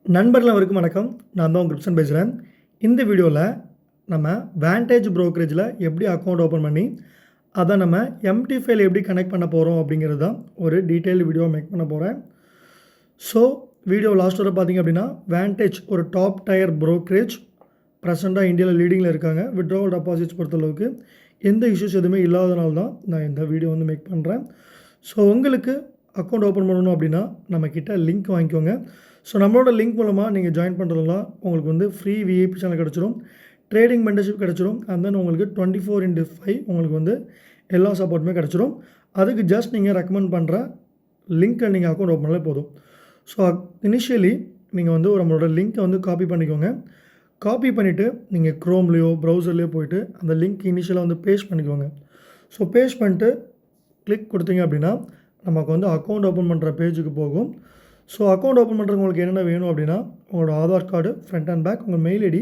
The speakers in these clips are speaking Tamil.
நண்பர்களுக்கு வணக்கம். நான் தான் கிருஷ்ணன் பேசுகிறேன். இந்த வீடியோவில் நம்ம வேண்டேஜ் ப்ரோக்கரேஜில் எப்படி அக்கௌண்ட் ஓப்பன் பண்ணி அதை நம்ம எம்டி ஃபைல் எப்படி கனெக்ட் பண்ண போகிறோம் அப்படிங்கிறது தான் ஒரு டீட்டெயில்டு வீடியோ மேக் பண்ண போகிறேன். ஸோ வீடியோ லாஸ்ட் வரை பார்த்திங்க அப்படின்னா வேண்டேஜ் ஒரு டாப் டயர் ப்ரோக்கரேஜ் ப்ரெசண்ட்டாக இந்தியாவில் லீடிங்கில் இருக்காங்க. வித்ட்ராவல் டெபாசிட்ஸ் பொறுத்தளவுக்கு எந்த இஷ்யூஸ் எதுவுமே இல்லாதனால தான் நான் இந்த வீடியோ வந்து மேக் பண்ணுறேன். ஸோ உங்களுக்கு அக்கௌண்ட் ஓப்பன் பண்ணணும் அப்படின்னா நம்மக்கிட்ட லிங்க் வாங்கிக்கோங்க. ஸோ நம்மளோட லிங்க் மூலமாக நீங்கள் ஜாயின் பண்ணுறதுலாம் உங்களுக்கு வந்து ஃப்ரீ விஐபி சேனல் கிடச்சிரும், ட்ரேடிங் மெம்பர்ஷிப் கிடச்சிரும், அண்ட் தென் உங்களுக்கு 24/5 உங்களுக்கு வந்து எல்லா சப்போர்ட்டுமே கிடச்சிரும். அதுக்கு ஜஸ்ட் நீங்கள் ரெக்கமெண்ட் பண்ணுற லிங்க்கை நீங்கள் அக்கௌண்ட் ஓப்பன் பண்ணாலே போதும். ஸோ இனிஷியலி நீங்கள் வந்து நம்மளோட லிங்க்கை வந்து காப்பி பண்ணிக்கோங்க. காப்பி பண்ணிவிட்டு நீங்கள் க்ரோம்லேயோ ப்ரௌசர்லேயோ போய்ட்டு அந்த லிங்க் இனிஷியலாக வந்து பேஸ்ட் பண்ணிக்கோங்க. ஸோ பேஸ்ட் பண்ணிட்டு கிளிக் கொடுத்தீங்க அப்படின்னா நமக்கு வந்து அக்கௌண்ட் ஓப்பன் பண்ணுற பேஜுக்கு போகும். ஸோ அக்கௌண்ட் ஓப்பன் பண்ணுறதுக்கு உங்களுக்கு என்னென்ன வேணும் அப்படின்னா உங்களோட Aadhaar card front and back, உங்கள் மெயில் ஐடி,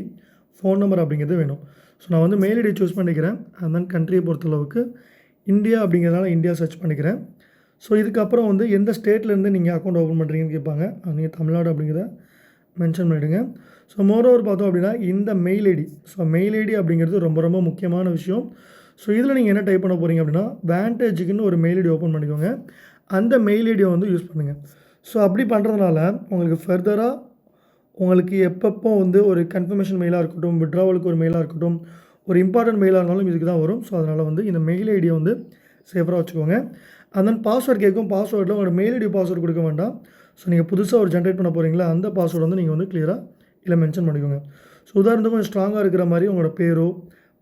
ஃபோன் நம்பர் அப்படிங்கிறது வேணும். ஸோ நான் வந்து மெயில் ஐடி சூஸ் பண்ணிக்கிறேன். அண்ட் தென் கண்ட்ரியை பொறுத்தளவுக்கு இந்தியா அப்படிங்கிறதுனால இந்தியா சர்ச் பண்ணிக்கிறேன். ஸோ இதுக்கப்புறம் வந்து எந்த ஸ்டேட்லேருந்து நீங்கள் அக்கௌண்ட் ஓப்பன் பண்ணுறீங்கன்னு கேட்பாங்க. நீங்கள் தமிழ்நாடு அப்படிங்கிறத மென்ஷன் பண்ணிவிடுங்க. ஸோ மோரோவர் பார்த்தோம் அப்படின்னா இந்த mail ID, so mail ID அப்படிங்கிறது ரொம்ப ரொம்ப முக்கியமான விஷயம். ஸோ இதில் நீங்கள் என்ன டைப் பண்ண போகிறீங்க அப்படின்னா வேண்டேஜுக்குன்னு ஒரு மெயில் ஐடி ஓப்பன் பண்ணிக்கோங்க. அந்த மெயில் ஐடியை வந்து யூஸ் பண்ணுங்கள். ஸோ அப்படி பண்ணுறதுனால உங்களுக்கு ஃபர்தராக உங்களுக்கு எப்பப்போ வந்து ஒரு கன்ஃபர்மேஷன் மெயிலாக இருக்கட்டும், விட்ராவலுக்கு ஒரு மெயிலாக இருக்கட்டும், ஒரு இம்பார்ட்டன்ட் மெயிலாக இருந்தாலும் இதுக்கு தான் வரும். ஸோ அதனால் வந்து இந்த மெயில் ஐடியை வந்து சேஃபராக வச்சுக்கோங்க. அண்ட் தென் பாஸ்வேர்டு கேட்கும். பாஸ்வேர்டில் உங்களோட மெயில் ஐடி பாஸ்வேர்டு கொடுக்க வேண்டாம். ஸோ நீங்கள் புதுசாக ஒரு ஜென்ரேட் பண்ண போகிறீங்களா அந்த பாஸ்வேர்டு வந்து நீங்கள் வந்து கிளியராக இல்லை மென்ஷன் பண்ணிக்கோங்க. ஸோ உதாரணத்துக்கு கொஞ்சம் ஸ்ட்ராங்காக இருக்கிற மாதிரி உங்களோட பேரோ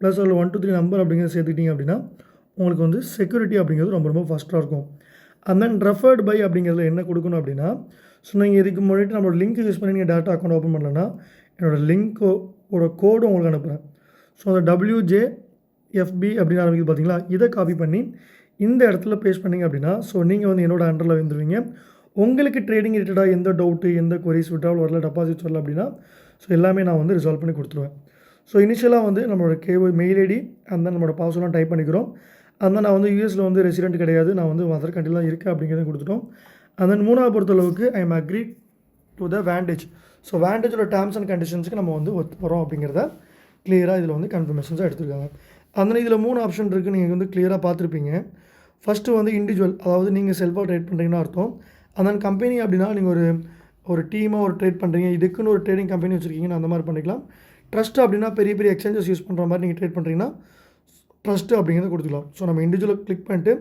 ப்ளஸ் ஒரு 1 2 3 நம்பர் அப்படிங்கிறத சேர்த்துக்கிட்டீங்க அப்படின்னா உங்களுக்கு வந்து செக்யூரிட்டி அப்படிங்கிறது ரொம்ப ரொம்ப ஃபஸ்ட்டாக இருக்கும். அண்ட் தென் ரெஃபர்ட் பை அப்படிங்கிறதுல என்ன கொடுக்கணும் அப்படின்னா, ஸோ நீங்கள் இதுக்கு முன்னாடி நம்மளோட லிங்க் யூஸ் பண்ணி நீங்கள் டேட்டா அக்கௌண்ட் ஓப்பன் பண்ணலன்னா என்னோடய லிங்க்கோட கோடு உங்களுக்கு அனுப்புகிறேன். ஸோ அந்த WJFB அப்படின்னு ஆரம்பிக்குது பார்த்தீங்களா, இதை காப்பி பண்ணி இந்த இடத்துல பேஸ்ட் பண்ணிங்க அப்படின்னா ஸோ நீங்கள் வந்து என்னோட அண்டரில் வந்துடுவீங்க. உங்களுக்கு ட்ரேடிங் ரிலேட்டடாக எந்த டவுட்டு, எந்த கொரிஸ், விட்ராவல் வரல, டெபாசிட்ஸ் வரல அப்படின்னா ஸோ எல்லாமே நான் வந்து ரிசால்வ் பண்ணி கொடுத்துருவேன். ஸோ இனிஷியலாக வந்து நம்மளோட மெயில் ஐடி அண்ட் தென் நம்மளோட பாஸ்வேர்ட்லாம் டைப் பண்ணிக்கிறோம். அந்த நான் வந்து யூஎஸில் வந்து ரெசிடென்ட் கிடையாது, நான் வந்து அதர் கண்ட்ரிலாம் இருக்கேன் அப்படிங்கிறத கொடுத்துட்டோம். அண்ட் தென் மூணாவது பொறுத்தளவுக்கு I am agree to the vantage. So வேண்டேஜோட டேர்ம்ஸ் அண்ட் கண்டிஷன்ஸுக்கு நம்ம வந்து ஒத்து போகிறோம் அப்படிங்கிறத கிளியராக இதில் வந்து கன்ஃபர்மேஷன்ஸாக எடுத்துருக்காங்க. அதனால் இதில் 3 ஆப்ஷன் இருக்குது, நீங்கள் வந்து கிளியராக பார்த்துருப்பீங்க. ஃபஸ்ட்டு வந்து இண்டிவிஜுவல், அதாவது நீங்கள் செல்ஃபாக ட்ரேட் பண்ணுறீங்கன்னா அர்த்தம். அண்ட் தென் கம்பெனி அப்படின்னா நீங்கள் ஒரு டீமாக ஒரு ட்ரேட் பண்ணுறீங்க, இதுக்குன்னு ஒரு ட்ரேடிங் கம்பெனி வச்சுருக்கீங்கன்னு அந்த மாதிரி பண்ணிக்கலாம். ட்ரஸ்ட் அப்படின்னா பெரிய பெரிய எக்ஸ்சேஞ்சஸ் யூஸ் பண்ணுற மாதிரி நீங்கள் ட்ரேட் பண்ணுறீங்கன்னா ட்ரஸ்ட்டு அப்படிங்கிறத கொடுத்துக்கலாம். ஸோ நம்ம இண்டிவிஜுவலாக கிளிக் பண்ணிட்டு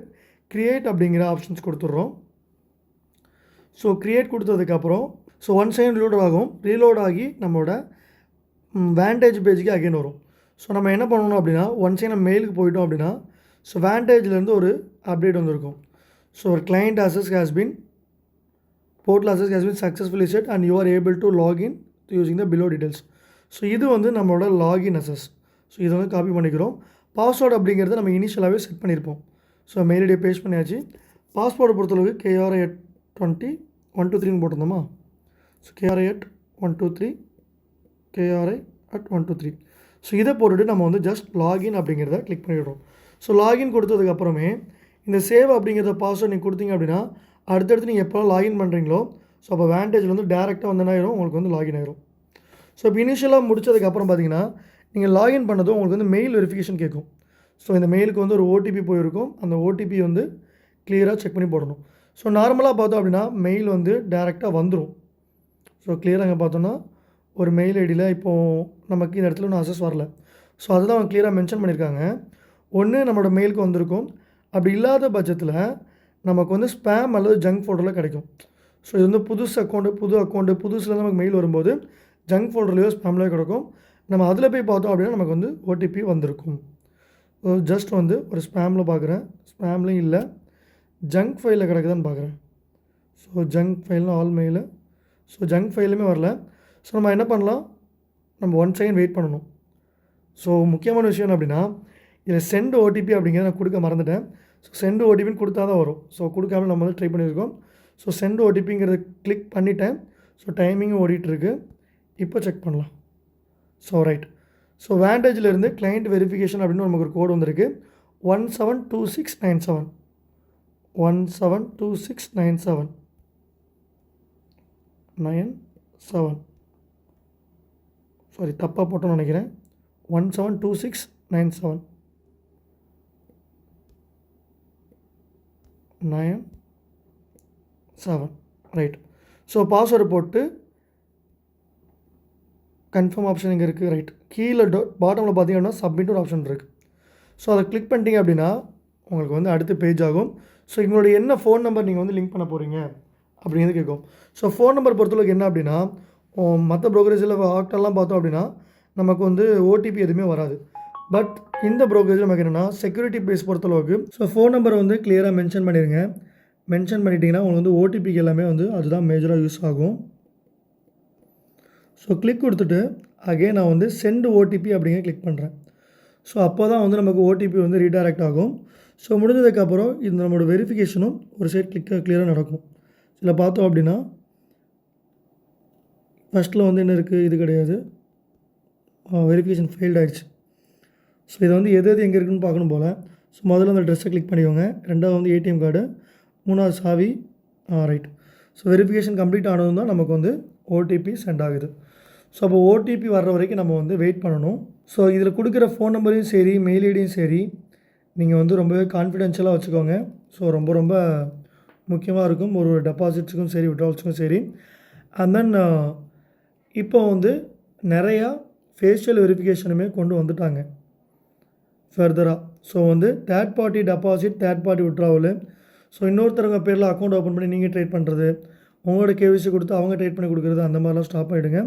க்ரியேட் அப்படிங்கிற ஆப்ஷன்ஸ் கொடுத்துட்றோம். ஸோ க்ரியேட் கொடுத்ததுக்கப்புறம் ஸோ ஒன் செகண்ட் ரீலோட் ஆகி நம்மளோட வேண்டேஜ் பேஜுக்கு அகைன் வரும். ஸோ நம்ம என்ன பண்ணணும் அப்படின்னா ஒன் செகண்ட் நம்ம மெயிலுக்கு போயிட்டோம் அப்படின்னா ஸோ வேண்டேஜ்லேருந்து ஒரு அப்டேட் வந்திருக்கும். ஸோ ஒரு client access has been portal access has been successfully set and you are able to login using the below details. So இது வந்து நம்மளோட லாகின் அசஸ். ஸோ இதை வந்து காப்பி பண்ணிக்கிறோம். பாஸ்வேர்டு அப்படிங்கிறத நம்ம இனிஷியலாகவே செட் பண்ணியிருப்போம். ஸோ மெயில் ஐடியை பேஸ்ட் பண்ணியாச்சு. பாஸ்வேர்டை பொறுத்தளவுக்கு KRA@20 123 போட்டிருந்தோமா. So KRA@123 KRA@123. So இதை போட்டுட்டு நம்ம வந்து ஜஸ்ட் லாகின் அப்படிங்கிறத கிளிக் பண்ணிவிடுறோம். ஸோ லாகின் கொடுத்ததுக்கப்புறமே இந்த சேவ் அப்படிங்கிறத பாஸ்வேர்டு நீங்கள் கொடுத்தீங்க அப்படின்னா அடுத்தடுத்து நீங்கள் எப்போ லாகின் பண்ணுறீங்களோ ஸோ அப்போ வேண்டேஜில் வந்து டேரெக்டாக வந்து என்ன ஆயிரும், உங்களுக்கு வந்து லாகின் ஆயிரும். ஸோ இப்போ இனிஷியலாக முடிச்சதுக்கப்புறம் பார்த்தீங்கன்னா நீங்கள் லாகின் பண்ணதும் உங்களுக்கு வந்து மெயில் வெரிஃபிகேஷன் கேட்கும். ஸோ இந்த மெயிலுக்கு வந்து ஒரு ஓடிபி போயிருக்கும். அந்த ஓடிபி வந்து கிளியராக செக் பண்ணி போடணும். ஸோ நார்மலாக பார்த்தோம் அப்படின்னா மெயில் வந்து டேரெக்டாக வந்துடும். ஸோ கிளியராக அங்கே பார்த்தோன்னா ஒரு மெயில் ஐடியில் இப்போது நமக்கு இந்த இடத்துல ஒன்றும் அசஸ் வரல. ஸோ அதுதான் அவங்க கிளியராக மென்ஷன் பண்ணியிருக்காங்க. ஒன்று நம்மளோட மெயிலுக்கு வந்திருக்கும், அப்படி இல்லாத பட்சத்தில் நமக்கு வந்து ஸ்பேம் அல்லது ஜங்க் ஃபோல்டரில் கிடைக்கும். ஸோ இது வந்து புது அக்கௌண்ட்டு புதுசில் நமக்கு மெயில் வரும்போது ஜங்க் ஃபோல்டர்லேயோ ஸ்பேம்லேயோ கிடக்கும். நம்ம அதில் போய் பார்த்தோம் அப்படின்னா நமக்கு வந்து ஓடிபி வந்திருக்கும். ஜஸ்ட் வந்து ஒரு ஸ்பேமில் பார்க்குறேன், ஸ்பேம்லேயும் இல்லை, ஜங்க் ஃபைலில் கிடக்குதான்னு பார்க்குறேன். ஸோ ஜங்க் ஃபைல்னு ஆல் மெயிலு. ஸோ ஜங்க் ஃபைலுமே வரல. ஸோ நம்ம என்ன பண்ணலாம், நம்ம 1 செகண்ட் வெயிட் பண்ணணும். ஸோ முக்கியமான விஷயம் என்ன அப்படின்னா இதில் சென்ட் ஓடிபி அப்படிங்கிறத நான் கொடுக்க மறந்துட்டேன். ஸோ சென்ட் ஓடிபின்னு கொடுத்தா தான் வரும். ஸோ கொடுக்காமல் நம்ம வந்து ட்ரை பண்ணியிருக்கோம். ஸோ சென்ட் ஓடிபிங்கிறத கிளிக் பண்ணிட்டேன். ஸோ டைமிங்கும் ஓடிட்டுருக்கு. இப்போ செக் பண்ணலாம். So right. ஸோ வேண்டேஜிலேருந்து கிளைண்ட் வெரிஃபிகேஷன் அப்படின்னு நமக்கு ஒரு கோடு வந்திருக்கு. 172697 172697 97 சாரி தப்பாக போட்டோன்னு நினைக்கிறேன். 172697 97 ரைட். ஸோ பாஸ்வேர்டு போட்டு கன்ஃபார்ம் ஆப்ஷன் இங்கே இருக்குது. ரைட், கீழே பாட்டமில் பார்த்தீங்கன்னா சப்மிட் ஒரு ஆப்ஷன் இருக்குது. ஸோ அதை கிளிக் பண்ணிட்டீங்க அப்படின்னா உங்களுக்கு வந்து அடுத்த பேஜ் ஆகும். ஸோ எங்களுடைய என்ன ஃபோன் நம்பர் நீங்கள் வந்து லிங்க் பண்ண போகிறீங்க அப்படிங்கிறது கேட்கும். ஸோ ஃபோன் நம்பர் பொறுத்தளவுக்கு என்ன அப்படின்னா, மற்ற ப்ரோக்கரேஜில் ஆக்டெல்லாம் பார்த்தோம் அப்படின்னா நமக்கு வந்து ஓடிபி எதுவுமே வராது. பட் இந்த ப்ரோக்கரேஜில் நமக்கு என்னென்னா செக்யூரிட்டி பேஸ் பொறுத்தளவுக்கு ஸோ ஃபோன் நம்பரை வந்து கிளியராக மென்ஷன் பண்ணிடுங்க. மென்ஷன் பண்ணிட்டீங்கன்னா உங்களுக்கு வந்து ஓடிபிக்கு எல்லாமே வந்து அதுதான் மேஜராக யூஸ் ஆகும். ஸோ கிளிக் கொடுத்துட்டு அகைன் நான் வந்து சென்ட் ஓடிபி அப்படிங்க கிளிக் பண்ணுறேன். ஸோ அப்போ தான் வந்து நமக்கு ஓடிபி வந்து ரீடைரக்ட் ஆகும். ஸோ முடிஞ்சதுக்கப்புறம் இந்த நம்மளோட வெரிஃபிகேஷனும் ஒரு சைட் கிளியராக நடக்கும். இதில் பார்த்தோம் அப்படின்னா ஃபஸ்ட்டில் வந்து என்ன இருக்குது, இது கிடையாது, வெரிஃபிகேஷன் ஃபெயில்ட் ஆகிடுச்சு. ஸோ இதை வந்து எது எங்கே இருக்குதுன்னு பார்க்கணும் போல். ஸோ முதல்ல அந்த ட்ரெஸ்ஸை கிளிக் பண்ணிக்கோங்க. ரெண்டாவது வந்து ஏடிஎம் கார்டு, மூணாவது சாவி. ரைட். ஸோ வெரிஃபிகேஷன் கம்ப்ளீட் ஆனதும் தான் நமக்கு வந்து ஓடிபி சென்ட் ஆகுது. ஸோ அப்போ ஓடிபி வர்ற வரைக்கும் நம்ம வந்து வெயிட் பண்ணணும். ஸோ இதில் கொடுக்குற ஃபோன் நம்பரையும் சரி மெயில் ஐடியும் சரி நீங்கள் வந்து ரொம்பவே கான்ஃபிடென்ஷியலாக வச்சுக்கோங்க. ஸோ ரொம்ப ரொம்ப முக்கியமாக இருக்கும் ஒரு டெபாசிட்ஸுக்கும் சரி விட்ரால்ஸுக்கும் சரி. அண்ட் தென் இப்போ வந்து நிறையா ஃபேஷியல் வெரிஃபிகேஷனுமே கொண்டு வந்துட்டாங்க ஃபர்தராக. ஸோ வந்து third party deposit, third party withdrawal, so இன்னொருத்தரவங்க பேரில் அக்கௌண்ட் ஓப்பன் பண்ணி நீங்கள் ட்ரேட் பண்ணுறது, உங்களோட கேவிசி கொடுத்து அவங்க ட்ரேட் பண்ணி கொடுக்குறது, அந்த மாதிரிலாம் ஸ்டாப் பண்ணிவிடுங்க.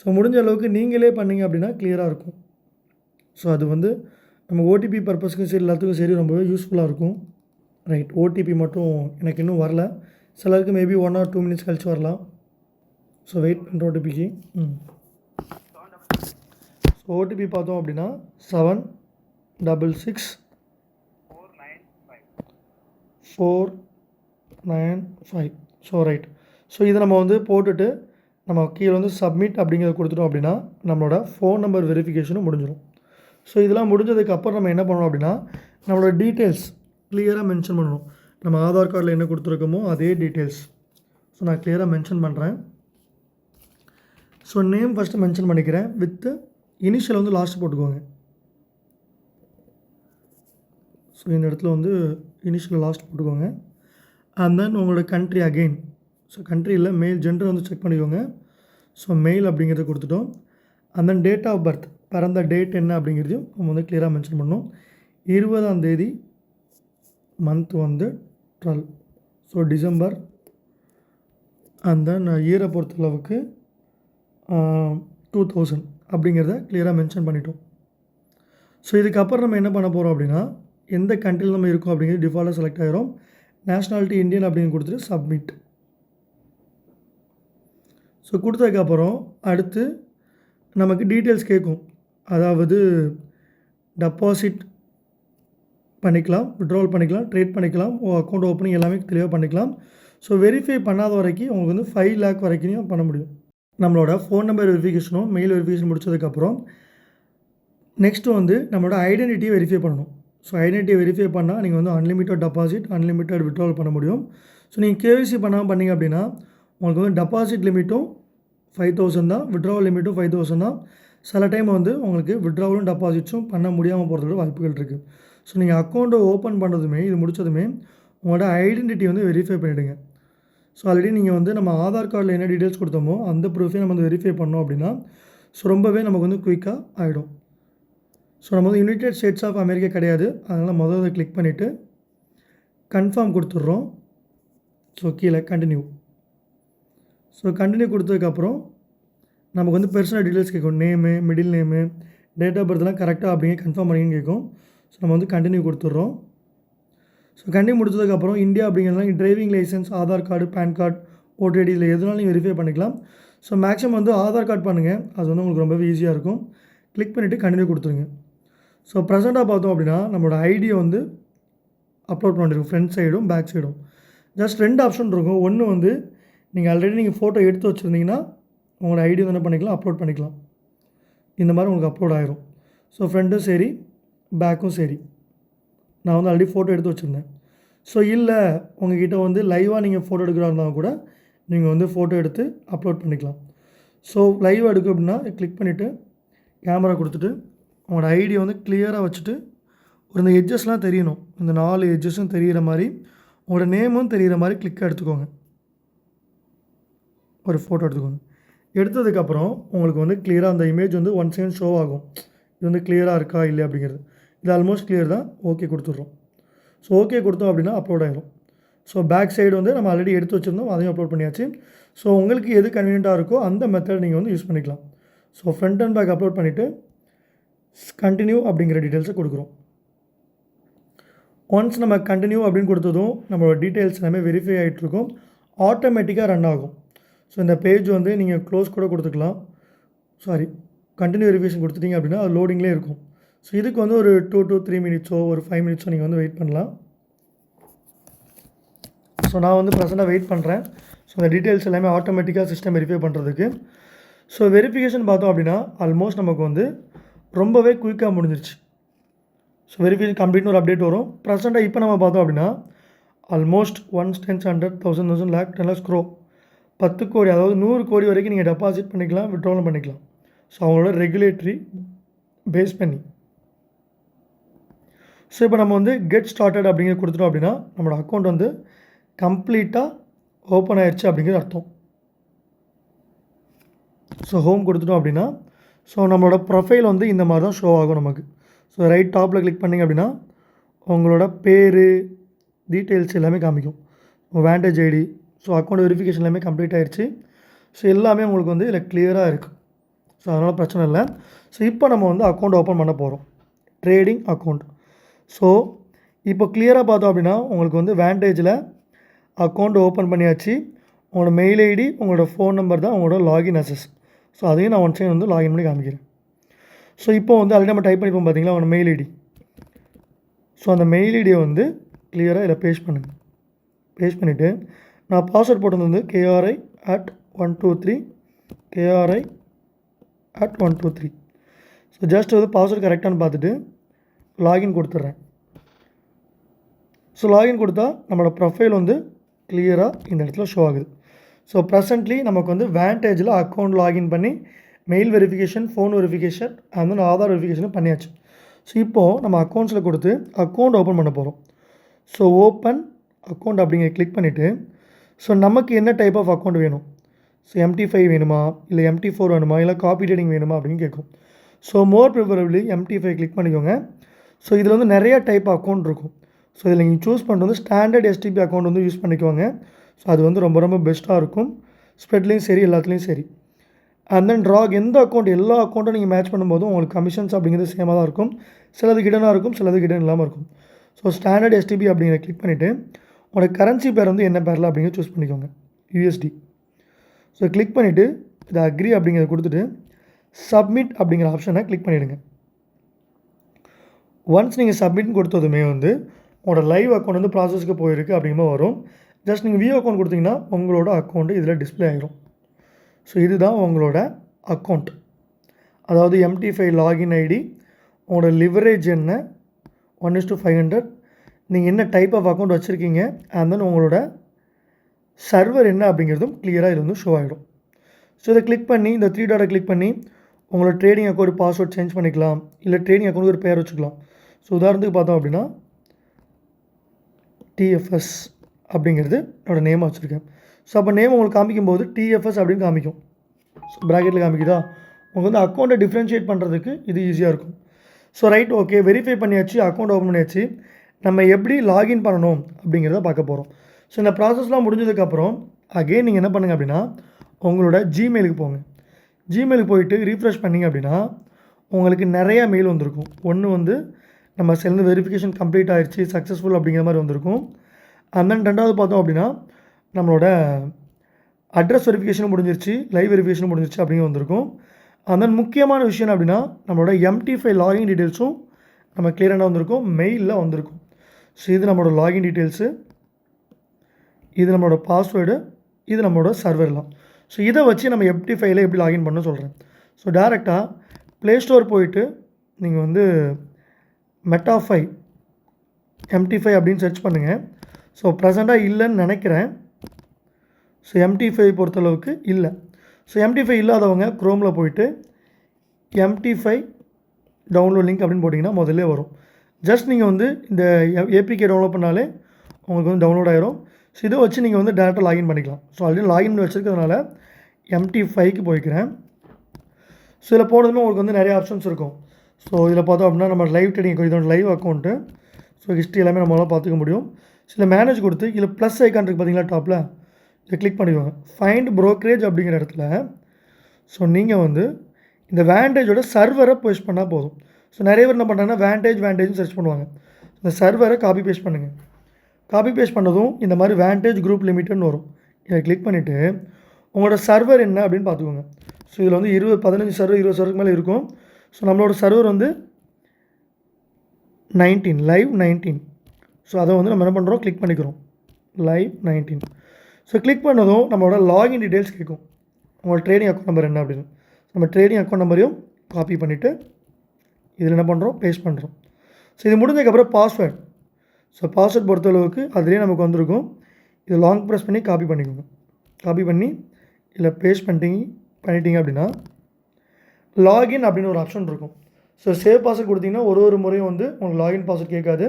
ஸோ முடிஞ்ச அளவுக்கு நீங்களே பண்ணிங்க அப்படின்னா கிளியராக இருக்கும். ஸோ அது வந்து நம்ம ஓடிபி பர்பஸ்க்கும் சரி எல்லாத்துக்கும் சரி ரொம்பவே யூஸ்ஃபுல்லாக இருக்கும். ரைட், ஓடிபி மட்டும் எனக்கு இன்னும் வரல. சிலருக்கு மேபி 1 or 2 minutes கழிச்சு வரலாம். ஸோ வெயிட் பண்ணுற ஓடிபிக்கு. ஸோ ஓடிபி பார்த்தோம் அப்படின்னா 766495. So right. ஸோ இதை நம்ம வந்து போட்டுட்டு நம்ம கீழே வந்து சப்மிட் அப்படிங்கிறத கொடுத்துட்டோம் அப்படின்னா நம்மளோட ஃபோன் நம்பர் வெரிஃபிகேஷனும் முடிஞ்சிடும். ஸோ இதெல்லாம் முடிஞ்சதுக்கப்புறம் நம்ம என்ன பண்ணணும் அப்படின்னா நம்மளோட டீட்டெயில்ஸ் கிளியராக மென்ஷன் பண்ணணும். நம்ம ஆதார் கார்டில் என்ன கொடுத்துருக்கோமோ அதே டீட்டெயில்ஸ். ஸோ நான் கிளியராக மென்ஷன் பண்ணுறேன். ஸோ நேம் ஃபஸ்ட்டு மென்ஷன் பண்ணிக்கிறேன். வித்து இனிஷியல் வந்து லாஸ்ட் போட்டுக்கோங்க. ஸோ இந்த இடத்துல வந்து இனிஷியல் லாஸ்ட் போட்டுக்கோங்க. அண்ட் தென் உங்களோட கண்ட்ரி அகெயின். ஸோ கண்ட்ரியில் மெயில் ஜெண்டர் வந்து செக் பண்ணிக்கோங்க. ஸோ மெயில் அப்படிங்கிறத கொடுத்துட்டோம். And then date of birth, பிறந்த டேட் என்ன அப்படிங்கிறதையும் நம்ம வந்து கிளியராக மென்ஷன் பண்ணணும். 20ஆம் தேதி, மந்த் வந்து 12, ஸோ டிசம்பர். அண்ட் தென் இயரை பொறுத்தளவுக்கு 2000 அப்படிங்கிறத கிளியராக மென்ஷன் பண்ணிட்டோம். ஸோ இதுக்கப்புறம் நம்ம என்ன பண்ண போகிறோம் அப்படின்னா எந்த கண்ட்ரியில் நம்ம இருக்கோம் அப்படிங்கிறது டிஃபால்ட்டாக செலக்ட் ஆகிரும். நேஷ்னாலிட்டி இந்தியன் அப்படின்னு கொடுத்துட்டு சப்மிட். ஸோ கொடுத்ததுக்கப்புறம் அடுத்து நமக்கு டீட்டெயில்ஸ் கேட்கும். அதாவது டெபாசிட் பண்ணிக்கலாம், விட்ராவல் பண்ணிக்கலாம், ட்ரேட் பண்ணிக்கலாம், அக்கௌண்ட் ஓப்பனிங் எல்லாமே தெளிவாக பண்ணிக்கலாம். ஸோ வெரிஃபை பண்ணாத வரைக்கும் உங்களுக்கு வந்து 5 lakh வரைக்கும் பண்ண முடியும். நம்மளோட ஃபோன் நம்பர் வெரிஃபிகேஷனும் மெயில் வெரிஃபிகேஷன் முடிச்சதுக்கப்புறம் நெக்ஸ்ட்டு வந்து நம்மளோட ஐடென்டிட்டியை வெரிஃபை பண்ணணும். ஸோ ஐடென்டிட்டியை வெரிஃபை பண்ணால் நீங்கள் வந்து அன்லிமிட்டட் டெபாசிட், அன்லிமிட்டட் விட்ராவல் பண்ண முடியும். ஸோ நீங்கள் கேவிசி பண்ணாமல் பண்ணிங்க அப்படின்னா உங்களுக்கு வந்து டெபாசிட் லிமிட்டும் 5000 தான், விட்ராவல் லிமிட்டும் 5000 தான். சில டைம் வந்து உங்களுக்கு விட்ராவலும் டெபாசிட்ஸும் பண்ண முடியாமல் போகிறதோட வாய்ப்புகள் இருக்குது. ஸோ நீங்கள் அக்கௌண்ட்டை ஓப்பன் பண்ணுறதுமே இது முடித்ததுமே உங்களோட ஐடென்டிட்டி வந்து வெரிஃபை பண்ணிவிடுங்க. ஸோ ஆல்ரெடி நீங்கள் வந்து நம்ம ஆதார் கார்டில் என்ன டீட்டெயில்ஸ் கொடுத்தோமோ அந்த ப்ரூஃபே நம்ம வந்து வெரிஃபை பண்ணோம் அப்படின்னா ஸோ ரொம்பவே நமக்கு வந்து குயிக்காக ஆகிடும். ஸோ நம்ம வந்து யுனைடெட் ஸ்டேட்ஸ் ஆஃப் அமெரிக்கா கிடையாது, அதனால் முதல்ல கிளிக் பண்ணிவிட்டு கன்ஃபார்ம் கொடுத்துட்றோம். ஸோ கீழே கண்டினியூ. ஸோ கண்டினியூ கொடுத்ததுக்கப்புறம் நமக்கு வந்து பர்சனல் டீட்டெயில்ஸ் கேட்கும். Name, middle name, date of பர்த்லாம் கரெக்டாக அப்படிங்க கன்ஃபார்ம் பண்ணிங்கன்னு கேட்கும். ஸோ நம்ம வந்து கண்டினியூ கொடுத்துட்றோம். ஸோ கண்டினியூ முடிச்சதுக்கப்புறம் இந்தியா அப்படிங்கிறதுலாம் driving licence, Aadhaar card, PAN card, voter ID இதில் எதுனாலும் நீங்கள் வெரிஃபை பண்ணிக்கலாம். ஸோ மேக்ஸிமம் வந்து ஆதார் கார்டு பண்ணுங்கள், அது வந்து உங்களுக்கு ரொம்பவே ஈஸியாக இருக்கும். கிளிக் பண்ணிவிட்டு கண்டினியூ கொடுத்துருங்க. ஸோ ப்ரெசென்ட்டாக பார்த்தோம் அப்படின்னா நம்மளோட ஐடியை வந்து அப்லோட் பண்ணிருக்கோம், ஃப்ரண்ட் சைடும் பேக் சைடும். ஜஸ்ட் 2 ஆப்ஷன் இருக்கும். ஒன்று வந்து நீங்கள் ஆல்ரெடி நீங்கள் ஃபோட்டோ எடுத்து வச்சுருந்தீங்கன்னா உங்களோட ஐடி வந்து என்ன பண்ணிக்கலாம், அப்லோட் பண்ணிக்கலாம். இந்த மாதிரி உங்களுக்கு அப்லோட் ஆகிரும். ஸோ ஃப்ரண்ட்டும் சரி பேக்கும் சரி. நான் வந்து ஆல்ரெடி ஃபோட்டோ எடுத்து வச்சுருந்தேன். ஸோ இல்லை உங்கள்கிட்ட வந்து லைவாக நீங்கள் ஃபோட்டோ எடுக்கிறா இருந்தால் கூட நீங்கள் வந்து ஃபோட்டோ எடுத்து அப்லோட் பண்ணிக்கலாம். ஸோ லைவ் எடுக்கும் அப்படின்னா கிளிக் பண்ணிவிட்டு கேமரா கொடுத்துட்டு உங்களோட ஐடியை வந்து கிளியராக வச்சுட்டு ஒரு இந்த எட்ஜஸ்லாம் தெரியணும், இந்த 4 எட்ஜஸும் தெரிகிற மாதிரி உங்களோட நேமும் தெரிகிற மாதிரி கிளிக்காக எடுத்துக்கோங்க. ஒரு ஃபோட்டோ எடுத்துக்கோங்க. எடுத்ததுக்கப்புறம் உங்களுக்கு வந்து கிளியராக அந்த இமேஜ் வந்து ஒன் செகண்ட் ஷோ ஆகும். இது வந்து கிளியராக இருக்கா இல்லையா அப்படிங்கிறது. இது ஆல்மோஸ்ட் கிளியர் தான். ஓகே கொடுத்துட்றோம். ஸோ ஓகே கொடுத்தோம் அப்படின்னா அப்லோட் ஆகிடும். ஸோ பேக் சைடு வந்து நம்ம ஆல்ரெடி எடுத்து வச்சுருந்தோம், அதையும் அப்லோட் பண்ணியாச்சு. ஸோ உங்களுக்கு எது கன்வீனியண்ட்டாக இருக்கோ அந்த மெத்தட் நீங்கள் வந்து யூஸ் பண்ணிக்கலாம். So front and back upload பண்ணிவிட்டு கண்டினியூ அப்படிங்கிற டீட்டெயில்ஸை கொடுக்குறோம். ஒன்ஸ் நம்ம கண்டினியூ அப்படின்னு கொடுத்ததும் நம்மளோட டீட்டெயில்ஸ் எல்லாமே வெரிஃபை ஆகிட்ருக்கும், ஆட்டோமேட்டிக்காக ரன் ஆகும். ஸோ இந்த பேஜ் வந்து நீங்கள் க்ளோஸ் கூட கொடுத்துக்கலாம். கண்டினியூ வெரிஃபிகேஷன் கொடுத்துட்டிங்க அப்படின்னா அது லோடிங்லேயே இருக்கும். ஸோ இதுக்கு வந்து ஒரு 2 to 3 மினிட்ஸோ ஒரு 5 மினிட்ஸோ நீங்கள் வந்து வெயிட் பண்ணலாம். ஸோ நான் வந்து ப்ரெசென்ட்டாக வெயிட் பண்ணுறேன். ஸோ இந்த டீட்டெயில்ஸ் எல்லாமே ஆட்டோமேட்டிக்காக சிஸ்டம் வெரிஃபை பண்ணுறதுக்கு. ஸோ வெரிஃபிகேஷன் பார்த்தோம் அப்படின்னா ஆல்மோஸ்ட் நமக்கு வந்து ரொம்பவே குயிக்காக முடிஞ்சிருச்சு. ஸோ வெரிஃபிகேஷன் கம்ப்ளீட்னு ஒரு அப்டேட் வரும். ப்ரெசென்ட்டாக இப்போ நம்ம பார்த்தோம் அப்படின்னா ஆல்மோஸ்ட் 1 10 100 1000 lakh 10 lakhs crore 10 கோடி, அதாவது 100 கோடி வரைக்கும் நீங்கள் டெபாசிட் பண்ணிக்கலாம், விட்ராலும் பண்ணிக்கலாம். ஸோ அவங்களோட ரெகுலேட்டரி பேஸ் பண்ணி. ஸோ இப்போ நம்ம வந்து கெட் ஸ்டார்டட் அப்படிங்கிறது கொடுத்துட்டோம் அப்படின்னா நம்மளோட அக்கௌண்ட் வந்து கம்ப்ளீட்டாக ஓப்பன் ஆயிடுச்சு அப்படிங்கிறது அர்த்தம். ஸோ ஹோம் கொடுத்துட்டோம் அப்படின்னா ஸோ நம்மளோட ப்ரொஃபைல் வந்து இந்த மாதிரி தான் ஷோ ஆகும் நமக்கு. ஸோ ரைட் டாப்பில் கிளிக் பண்ணிங்க அப்படின்னா உங்களோட பேர் டீட்டெயில்ஸ் எல்லாமே காமிக்கும். Vantage ID, so account verification எல்லாமே கம்ப்ளீட் ஆகிடுச்சு. ஸோ எல்லாமே உங்களுக்கு வந்து இதில் கிளியராக இருக்குது. ஸோ அதனால் பிரச்சனை இல்லை. ஸோ இப்போ நம்ம வந்து அக்கௌண்ட் ஓப்பன் பண்ண போகிறோம், ட்ரேடிங் அக்கௌண்ட். ஸோ இப்போ கிளியராக பார்த்தோம் அப்படின்னா உங்களுக்கு வந்து வேண்டேஜில் அக்கௌண்ட் ஓப்பன் பண்ணியாச்சு. உங்களோட மெயில் ஐடி, உங்களோட ஃபோன் நம்பர் தான் உங்களோட லாகின் அசஸ். ஸோ அதையும் நான் ஒன் செகண்ட் வந்து லாகின் பண்ணி காமிக்கிறேன். ஸோ இப்போ வந்து ஆல்ரெடி நம்ம டைப் பண்ணிப்போம் பார்த்தீங்களா உங்களோட மெயில் ஐடி. ஸோ அந்த மெயில் ஐடியை வந்து கிளியராக இதில் பேஸ்ட் பண்ணுங்கள். பேஸ்ட் பண்ணிவிட்டு நான் பாஸ்வேர்ட் போட்டது வந்து KRI@123 KRI@123. ஸோ ஜஸ்ட் வந்து பாஸ்வேர்ட் கரெக்டானு பார்த்துட்டு லாகின் கொடுத்துட்றேன். ஸோ லாகின் கொடுத்தா நம்மளோட ப்ரொஃபைல் வந்து கிளியராக இந்த இடத்துல ஷோ ஆகுது. ஸோ ப்ரெசென்ட்லி நமக்கு வந்து வேண்டேஜில் அக்கௌண்ட் லாகின் பண்ணி mail verification, phone verification and then Aadhaar வெரிஃபிகேஷனும் பண்ணியாச்சு. ஸோ இப்போது நம்ம அக்கௌண்ட்ஸில் கொடுத்து அக்கௌண்ட் ஓப்பன் பண்ண போகிறோம். ஸோ ஓப்பன் அக்கௌண்ட் அப்படிங்கிற கிளிக் பண்ணிவிட்டு ஸோ நமக்கு என்ன டைப் ஆஃப் அக்கௌண்ட் வேணும், ஸோ MT5 வேணுமா இல்லை MT4 வேணுமா இல்லை காப்பி ட்ரேடிங் வேணுமா அப்படின்னு கேட்கும். So more preferably MT5 click பண்ணிக்கோங்க. ஸோ இதில் வந்து நிறைய டைப் அக்கௌண்ட் இருக்கும். ஸோ இதில் நீங்கள் சூஸ் பண்ணுறது வந்து ஸ்டாண்டர்ட் STP அக்கௌண்ட் வந்து யூஸ் பண்ணிக்கோங்க. ஸோ அது வந்து ரொம்ப ரொம்ப பெஸ்ட்டாக இருக்கும், ஸ்ப்ரெட்லேயும் சரி எல்லாத்துலேயும் சரி. அண்ட் தென் ட்ராக் எந்த அக்கௌண்ட், எல்லா அக்கௌண்ட்டும் நீங்கள் மேட்ச் பண்ணும்போதும் உங்களுக்கு கமிஷன்ஸ் அப்படிங்கிறது சேமாக தான் இருக்கும். சிலது கிடனாக இருக்கும், சிலது கிடன் இல்லாமல் இருக்கும். ஸோ ஸ்டாண்டர்ட் STP அப்படிங்கிற கிளிக் பண்ணிவிட்டு உங்களோட கரன்சி பேர் வந்து என்ன பேரில் அப்படிங்கிறத சூஸ் பண்ணிக்கோங்க, USD. ஸோ கிளிக் பண்ணிவிட்டு இதை அக்ரி அப்படிங்கிறத கொடுத்துட்டு சப்மிட் அப்படிங்கிற ஆப்ஷனை கிளிக் பண்ணிவிடுங்க. ஒன்ஸ் நீங்கள் சப்மிட் கொடுத்ததுமே வந்து உங்களோட லைவ் அக்கௌண்ட் வந்து ப்ராசஸ்க்கு போயிருக்கு அப்படிங்கிற வரும். ஜஸ்ட் நீங்கள் வியூ அக்கௌண்ட் கொடுத்தீங்கன்னா உங்களோட அக்கௌண்ட்டு இதில் டிஸ்பிளே ஆகிடும். ஸோ இதுதான் உங்களோட அக்கௌண்ட், அதாவது MT5 லாகின் ஐடி, உங்களோட லிவரேஜ் என்ன 1:500, நீங்கள் என்ன டைப் ஆஃப் அக்கௌண்ட் வச்சுருக்கீங்க, அண்ட் தென் உங்களோட சர்வர் என்ன அப்படிங்கிறதும் கிளியராக இது வந்து ஷோ ஆகிடும். ஸோ இதை கிளிக் பண்ணி இந்த 3 டாட்டை கிளிக் பண்ணி உங்களோட ட்ரேடிங் அக்கௌண்ட் பாஸ்வேர்ட் சேஞ்ச் பண்ணிக்கலாம், இல்லை ட்ரேடிங் அக்கௌண்ட் ஒரு பேர் வச்சுக்கலாம். ஸோ உதாரணத்துக்கு பார்த்தோம் அப்படின்னா TFS அப்படிங்கிறது என்னோடய நேமாக வச்சுருக்கேன். ஸோ அப்போ நேம் உங்களுக்கு காமிக்கும்போது TFS அப்படின்னு காமிக்கும். ஸோ ப்ராக்கெட்டில் காமிக்குதா, உங்களுக்கு வந்து அக்கௌண்ட்டை டிஃப்ரென்ஷியேட் பண்ணுறதுக்கு இது ஈஸியாக இருக்கும். ஸோ ரைட், ஓகே, வெரிஃபை பண்ணியாச்சு, அக்கௌண்ட் ஓப்பன் பண்ணியாச்சு. நம்ம எப்படி லாகின் பண்ணணும் அப்படிங்கிறத பார்க்க போகிறோம். ஸோ இந்த ப்ராசஸ்லாம் முடிஞ்சதுக்கப்புறம் அகெயின் நீங்கள் என்ன பண்ணுங்கள் அப்படின்னா உங்களோட ஜிமெயிலுக்கு போங்க. ஜிமெயிலுக்கு போயிட்டு ரீஃப்ரெஷ் பண்ணிங்க அப்படின்னா உங்களுக்கு நிறையா மெயில் வந்திருக்கும். ஒன்று வந்து நம்ம செல்ல வெரிஃபிகேஷன் கம்ப்ளீட் ஆகிடுச்சு, சக்ஸஸ்ஃபுல் அப்படிங்கிற மாதிரி வந்திருக்கும். அண்ட் தென் ரெண்டாவது பார்த்தோம் அப்படின்னா நம்மளோட அட்ரஸ் வெரிஃபிகேஷனும் முடிஞ்சிருச்சு, லைவ் வெரிஃபிகேஷனும் முடிஞ்சிருச்சு அப்படிங்கிற வந்திருக்கும். அண்ட் தென் முக்கியமான விஷயம் அப்படின்னா நம்மளோட MT5 லாகின் டீட்டெயில்ஸும் நம்ம கிளியராக வந்திருக்கும், மெயிலில் வந்திருக்கும். ஸோ இது நம்மளோட லாகின் டீட்டெயில்ஸு, இது நம்மளோட பாஸ்வேர்டு, இது நம்மளோட சர்வர்லாம். ஸோ இதை வச்சு நம்ம MT5ல எப்படி லாகின் பண்ண சொல்கிறேன். ஸோ டேரெக்டாக ப்ளே ஸ்டோர் போயிட்டு நீங்கள் வந்து மெட்டா5 MT5 அப்படின்னு சர்ச் பண்ணுங்கள். ஸோ ப்ரெசண்ட்டாக இல்லைன்னு நினைக்கிறேன். ஸோ MT5 பொறுத்தளவுக்கு இல்லை. ஸோ MT5 இல்லாதவங்க க்ரோமில் போயிட்டு MT5 டவுன்லோட் லிங்க் அப்படின்னு போட்டிங்கன்னா முதல்ல வரும். ஜஸ்ட் நீங்கள் வந்து இந்த ஏபிகே டவுன்லோட் பண்ணாலே உங்களுக்கு வந்து டவுன்லோட் ஆகிரும். ஸோ இதை வச்சு நீங்கள் வந்து டேரெக்டாக லாகின் பண்ணிக்கலாம். ஸோ ஆல்ரெடி லாகின் பண்ணி வச்சுருக்கிறதுனால MT5க்கு போய்க்கிறேன். ஸோ இதில் போனதுமே உங்களுக்கு வந்து நிறைய ஆப்ஷன்ஸ் இருக்கும். ஸோ இதில் பார்த்தோம் அப்படின்னா நம்ம லைவ் ட்ரேடிங் இதோட லைவ் அக்கௌண்ட்டு. ஸோ ஹிஸ்ட்ரி எல்லாமே நம்மளால் பார்த்துக்க முடியும். ஸோ இதில் மேனேஜ் கொடுத்து இதில் ப்ளஸ் ஐக்கான் இருக்குது பார்த்தீங்களா டாப்பில், இதை கிளிக் பண்ணிடுவாங்க. ஃபைண்ட் ப்ரோக்கரேஜ் அப்படிங்கிற இடத்துல ஸோ நீங்கள் வந்து இந்த வேண்டேஜோட சர்வரை போஸ்ட் பண்ணால் போதும். ஸோ நிறைய பேர் என்ன பண்ணுறாங்கன்னா வேண்டேஜ்னு சர்ச் பண்ணுவாங்க. இந்த சர்வரை காப்பி பேஸ்ட் பண்ணுங்கள். காப்பி பேஸ்ட் பண்ணதும் இந்த மாதிரி வேண்டேஜ் குரூப் லிமிட்டுன்னு வரும். இதை கிளிக் பண்ணிவிட்டு உங்களோட சர்வர் என்ன அப்படின்னு பார்த்துக்கோங்க. ஸோ இதில் வந்து 15 சர்வர் 20 சர்வருக்கு மேலே இருக்கும். ஸோ நம்மளோட சர்வர் வந்து 19 லைவ் 19. ஸோ அதை வந்து நம்ம என்ன பண்ணுறோம், கிளிக் பண்ணிக்கிறோம் லைவ் 19. ஸோ கிளிக் பண்ணதும் நம்மளோட லாகின் டீட்டெயில்ஸ் கேட்கும். உங்களோட ட்ரேடிங் அக்கௌண்ட் நம்பர் என்ன அப்படின்னு. நம்ம ட்ரேடிங் அக்கௌண்ட் நம்பரையும் காப்பி பண்ணிவிட்டு இதில் என்ன பண்ணுறோம், பேஸ்ட் பண்ணுறோம். ஸோ இது முடிஞ்சதுக்கப்புறம் பாஸ்வேர்டு. ஸோ பாஸ்வேர்ட் பொறுத்தளவுக்கு அதுலேயே நமக்கு வந்திருக்கும். இதை லாங் ப்ரெஸ் பண்ணி காப்பி பண்ணிக்கோங்க. காப்பி பண்ணி இதில் பேஸ்ட் பண்ணிட்டீங்க அப்படின்னா லாகின் அப்படின்னு ஒரு ஆப்ஷன் இருக்கும். ஸோ சேவ் பாஸ்வேர்ட் கொடுத்தீங்கன்னா ஒரு முறையும் வந்து உங்களுக்கு லாகின் பாஸ்வேர்ட் கேட்காது.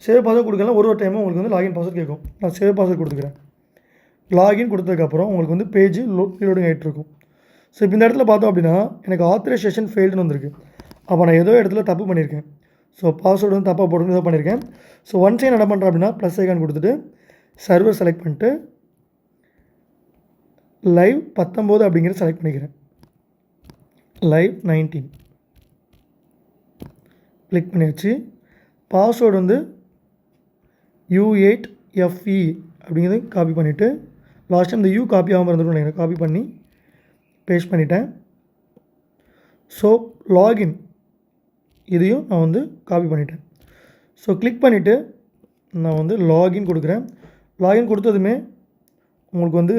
சேவ் பாஸ்வேர்ட் கொடுக்கலாம் ஒரு டைமும் உங்களுக்கு வந்து லாகின் பாஸ்வேர்ட் கேட்கும். நான் சேவ் பாஸ்வேர்ட் கொடுத்துக்கிறேன். லாகின் கொடுத்ததுக்கப்புறம் உங்களுக்கு வந்து பேஜ் லோடிங் ஆகிட்டு இருக்கும். ஸோ இப்போ இந்த இடத்துல பார்த்தோம் அப்படின்னா எனக்கு ஆத்தரைசேஷன் ஃபெயில்டுன்னு வந்திருக்கு. அப்போ நான் ஏதோ இடத்துல தப்பு பண்ணியிருக்கேன். ஸோ பாஸ்வேர்டு வந்து தப்பாக போட்டு ஏதோ பண்ணியிருக்கேன். ஸோ ஒன்ஸ் என்ன பண்ணுறேன் அப்படின்னா ப்ளஸ் ஐக்கான் கொடுத்துட்டு சர்வர் செலக்ட் பண்ணிட்டு லைவ் 19 அப்படிங்கிறத செலக்ட் பண்ணிக்கிறேன். லைவ் 19 கிளிக் பண்ணியாச்சு. பாஸ்வேர்டு வந்து U8FE அப்படிங்கிறது காப்பி பண்ணிவிட்டு லாஸ்ட் டைம் இந்த U காப்பி ஆகாமல் இருந்துருக்கும் நினைக்கிறேன். காப்பி பண்ணி பேஸ்ட் பண்ணிட்டேன். ஸோ லாகின் இதையும் நான் வந்து காப்பி பண்ணிட்டேன். ஸோ கிளிக் பண்ணிவிட்டு நான் வந்து லாகின் கொடுக்குறேன். லாகின் கொடுத்ததுமே உங்களுக்கு வந்து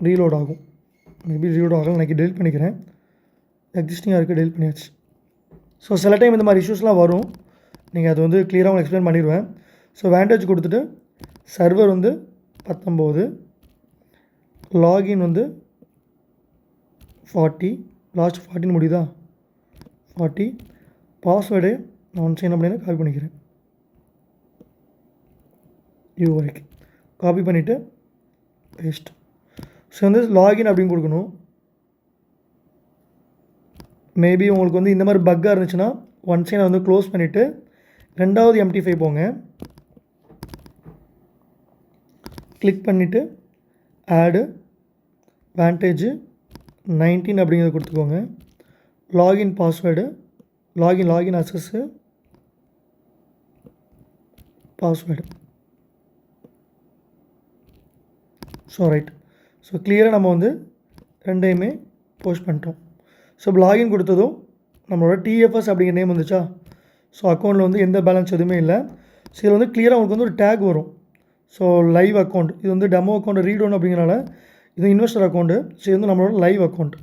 ரீலோட் ஆகும். மேபி ரீலோட் ஆகலாம். எனக்கு டெலிட் பண்ணிக்கிறேன். எக்ஸிஸ்டிங்காக இருக்குது, டெலிட் பண்ணியாச்சு. ஸோ சில டைம் இந்த மாதிரி இஷ்யூஸ்லாம் வரும். நீங்கள் அது வந்து கிளியராக உங்களுக்கு எக்ஸ்பிளைன் பண்ணிடுவேன். ஸோ வேண்டேஜ் கொடுத்துட்டு சர்வர் வந்து 19, லாகின் வந்து 40, லாஸ்ட் 14 முடியுதா 40, பாஸ்வேர்டு நான் ஒன்ஸ் என்ன பண்ணி காப்பி பண்ணிக்கிறேன். U வரைக்கும் காப்பி பண்ணிவிட்டு பேஸ்ட். ஸோ வந்து லாகின் அப்படின்னு கொடுக்கணும். மேபி உங்களுக்கு வந்து இந்த மாதிரி பக்காக இருந்துச்சுன்னா ஒன்ஸ் நான் வந்து க்ளோஸ் பண்ணிவிட்டு ரெண்டாவது MT5 போங்க. கிளிக் பண்ணிவிட்டு ஆடு வேண்டேஜ் 19 அப்படிங்கிறத கொடுத்துக்கோங்க. Login password login access password. So right. So கிளியராக நம்ம வந்து ரெண்டையுமே போஸ்ட் பண்ணிட்டோம். ஸோ இப்போ லாகின் கொடுத்ததும் நம்மளோட TFS அப்படிங்கிற நேம் வந்துச்சா. ஸோ அக்கௌண்ட்டில் வந்து எந்த பேலன்ஸ் எதுவுமே இல்லை. ஸோ இதில் வந்து கிளியராக உங்களுக்கு வந்து ஒரு டேக் வரும். ஸோ லைவ் அக்கௌண்ட் இது வந்து டெமோ அக்கௌண்ட் ரீட் ஒன் அப்படிங்கிறனால இது இன்வெஸ்டர் அக்கௌண்ட்டு. ஸோ இது வந்து நம்மளோட லைவ் அக்கௌண்ட்.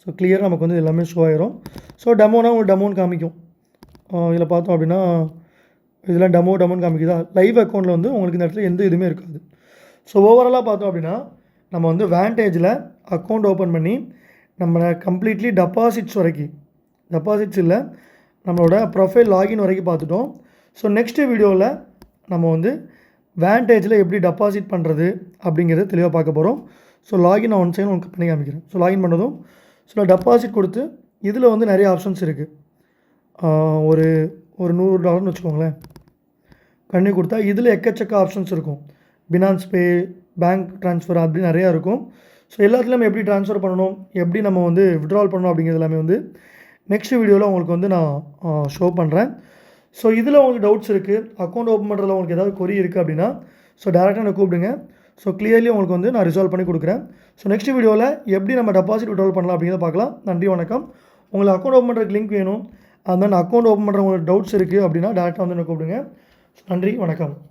ஸோ கிளியராக நமக்கு வந்து எல்லாமே ஷோ ஆயிரும். ஸோ டெமோனா உங்களுக்கு டெமோன்னு காமிக்கும். இதில் பார்த்தோம் அப்படின்னா இதெல்லாம் டெமோன்னு காமிக்குதா. லைவ் அக்கௌண்ட்டில் வந்து உங்களுக்கு இந்த இடத்துல எந்த இதுவுமே இருக்காது. ஸோ ஓவராலாக பார்த்தோம் அப்படின்னா நம்ம வந்து வேண்டேஜில் அக்கௌண்ட் ஓப்பன் பண்ணி நம்ம கம்ப்ளீட்லி டெபாசிட்ஸ் வரைக்கும் டெபாசிட்ஸ் இல்லை நம்மளோட ப்ரொஃபைல் லாகின் வரைக்கும் பார்த்துட்டோம். ஸோ நெக்ஸ்ட்டு வீடியோவில் நம்ம வந்து வேண்டேஜில் எப்படி டெபாசிட் பண்ணுறது அப்படிங்கிறத தெளிவாக பார்க்க போகிறோம். ஸோ லாகின் நான் ஒன் சைன் உங்களுக்கு பண்ணி காமிக்கிறேன். ஸோ லாகின் பண்ணதும் ஸோ டெபாசிட் கொடுத்து இதில் வந்து நிறைய ஆப்ஷன்ஸ் இருக்குது. ஒரு $100 வச்சுக்கோங்களேன். கண்ணி கொடுத்தா இதில் எக்கச்சக்க ஆப்ஷன்ஸ் இருக்கும். பினான்ஸ் பே, பேங்க் ட்ரான்ஸ்ஃபர் அப்படி நிறையா இருக்கும். ஸோ எல்லாத்துலேயும் எப்படி ட்ரான்ஸ்ஃபர் பண்ணணும், எப்படி நம்ம வந்து விட்ரால் பண்ணணும் அப்படிங்கிறது எல்லாமே வந்து நெக்ஸ்ட் வீடியோவில் உங்களுக்கு வந்து நான் ஷோ பண்ணுறேன். ஸோ இதில் உங்களுக்கு டவுட்ஸ் இருக்குது, அக்கௌண்ட் ஓப்பன் பண்ணுறதுல உங்களுக்கு ஏதாவது கொரி இருக்குது அப்படின்னா ஸோ டேரெக்டாக என்னை கூப்பிடுங்க. ஸோ கிளியர்லி உங்களுக்கு வந்து நான் ரிசால்வ் பண்ணி கொடுக்குறேன். ஸோ நெக்ஸ்ட் வீடியோவில் எப்படி நம்ம டெபாசிட் விட்ரால் பண்ணலாம் அப்படிங்கிறத பார்க்கலாம். நன்றி, வணக்கம். உங்களுக்கு அக்கௌண்ட் ஓப்பன் பண்ணுறதுக்கு லிங்க் வேணும், அந்த அக்கௌண்ட் ஓப்பன் பண்ணுற உங்களுக்கு டவுட்ஸ் இருக்குது அப்படின்னா டேரெக்டாக வந்து என்னை கூப்பிடுங்க. நன்றி, வணக்கம்.